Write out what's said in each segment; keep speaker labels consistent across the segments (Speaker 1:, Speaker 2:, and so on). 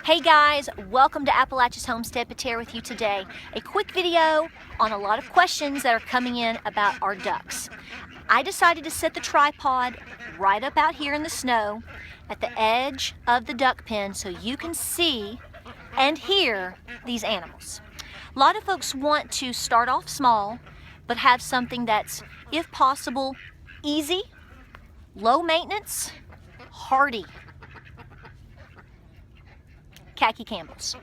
Speaker 1: Hey guys, welcome to Appalachia's Homestead. Patara with you today. A quick video on a lot of questions that are coming in about our ducks. I decided to set the tripod right up out here in the snow at the edge of the duck pen so you can see and hear these animals. A lot of folks want to start off small but have something that's, if possible, easy, low maintenance, hardy. Khaki Campbells.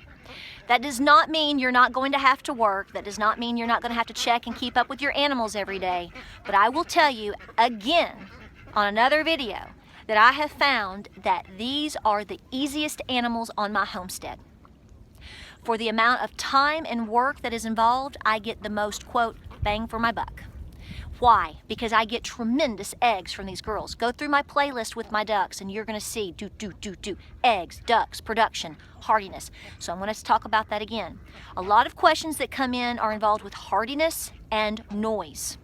Speaker 1: That does not mean you're not going to have to work. That does not mean you're not going to have to check and keep up with your animals every day. But I will tell you again on another video that I have found that these are the easiest animals on my homestead. For the amount of time and work that is involved, I get the most, quote, bang for my buck. Why? Because I get tremendous eggs from these girls. Go through my playlist with my ducks and you're going to see eggs, ducks, production, hardiness. So I'm going to talk about that again. A lot of questions that come in are involved with hardiness and noise.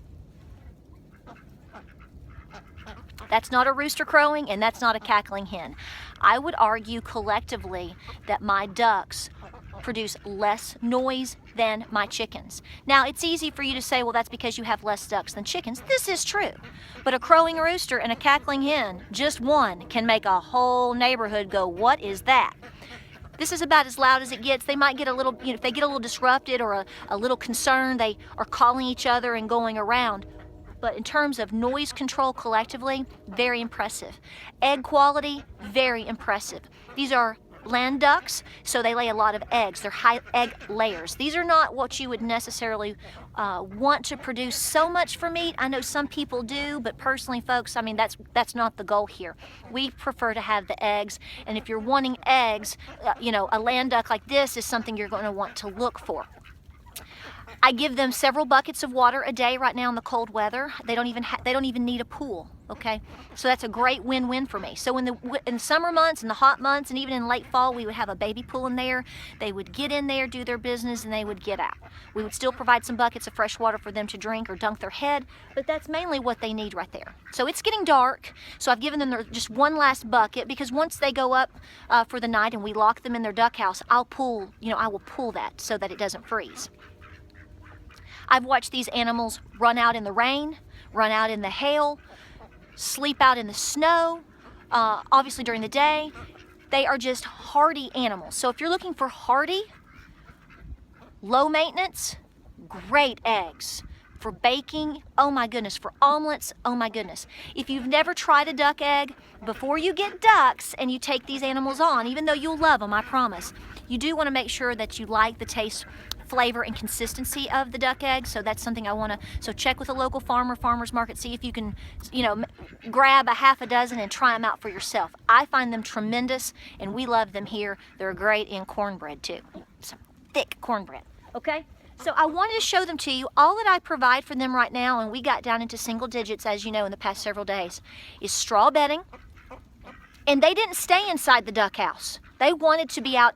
Speaker 1: That's not a rooster crowing and that's not a cackling hen. I would argue collectively that my ducks produce less noise than my chickens. Now, it's easy for you to say, well, that's because you have less ducks than chickens. This is true. But a crowing rooster and a cackling hen, just one, can make a whole neighborhood go, what is that? This is about as loud as it gets. They might get a little, if they get a little disrupted or a little concerned, they are calling each other and going around. But in terms of noise control collectively, very impressive. Egg quality, very impressive. These are land ducks, so they lay a lot of eggs. They're high egg layers. These are not what you would necessarily want to produce so much for meat. I know some people do, but personally, folks, I mean, that's not the goal here. We prefer to have the eggs, and if you're wanting eggs, a land duck like this is something you're going to want to look for. I give them several buckets of water a day right now in the cold weather. They don't even need a pool, okay? So that's a great win-win for me. So in the summer months, in the hot months, and even in late fall, we would have a baby pool in there. They would get in there, do their business, and they would get out. We would still provide some buckets of fresh water for them to drink or dunk their head, but that's mainly what they need right there. So it's getting dark, so I've given them just one last bucket because once they go up for the night and we lock them in their duck house, I will pull that so that it doesn't freeze. I've watched these animals run out in the rain, run out in the hail, sleep out in the snow, obviously during the day. They are just hardy animals. So if you're looking for hardy, low maintenance, great eggs. For baking, oh my goodness. For omelets, oh my goodness. If you've never tried a duck egg, before you get ducks and you take these animals on, even though you'll love them, I promise, you do want to make sure that you like the taste, flavor, and consistency of the duck egg. So that's something I want to, so check with a local farmer's market, see if you can, grab a half a dozen and try them out for yourself. I find them tremendous and we love them here. They're great in cornbread too. Some thick cornbread, okay? So I wanted to show them to you. All that I provide for them right now, and we got down into single digits, as you know, in the past several days, is straw bedding. And they didn't stay inside the duck house. They wanted to be out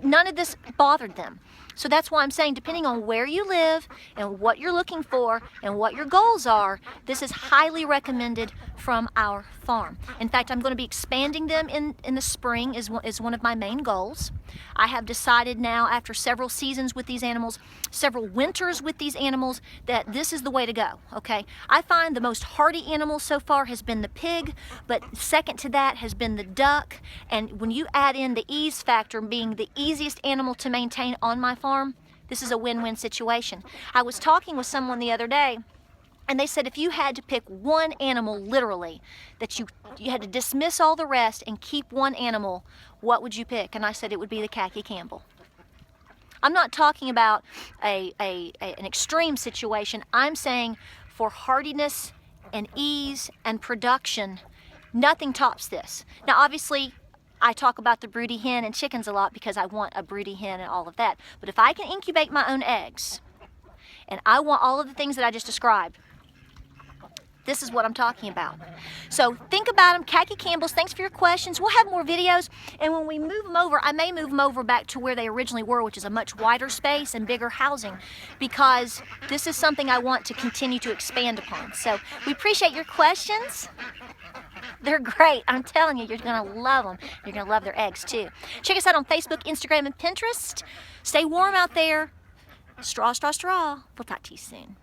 Speaker 1: none of this bothered them. So that's why I'm saying, depending on where you live and what you're looking for and what your goals are, this is highly recommended from our farm. In fact, I'm going to be expanding them in the spring is one of my main goals. I have decided now, after several seasons with these animals, several winters with these animals, that this is the way to go, okay? I find the most hardy animal so far has been the pig, but second to that has been the duck. And when you add in the ease factor being the easiest animal to maintain on my farm, this is a win-win situation. I was talking with someone the other day, and they said if you had to pick one animal, literally, that you had to dismiss all the rest and keep one animal, what would you pick? And I said it would be the Khaki Campbell. I'm not talking about an extreme situation. I'm saying for hardiness and ease and production, nothing tops this. Now, obviously, I talk about the broody hen and chickens a lot because I want a broody hen and all of that. But if I can incubate my own eggs, and I want all of the things that I just described, This is what I'm talking about. So think about them. Khaki Campbells, thanks for your questions. We'll have more videos, and when we move them over, I may move them over back to where they originally were, which is a much wider space and bigger housing, because this is something I want to continue to expand upon. So we appreciate your questions. They're great. I'm telling you, you're going to love them. You're going to love their eggs too. Check us out on Facebook, Instagram, and Pinterest. Stay warm out there. Straw, straw, straw. We'll talk to you soon.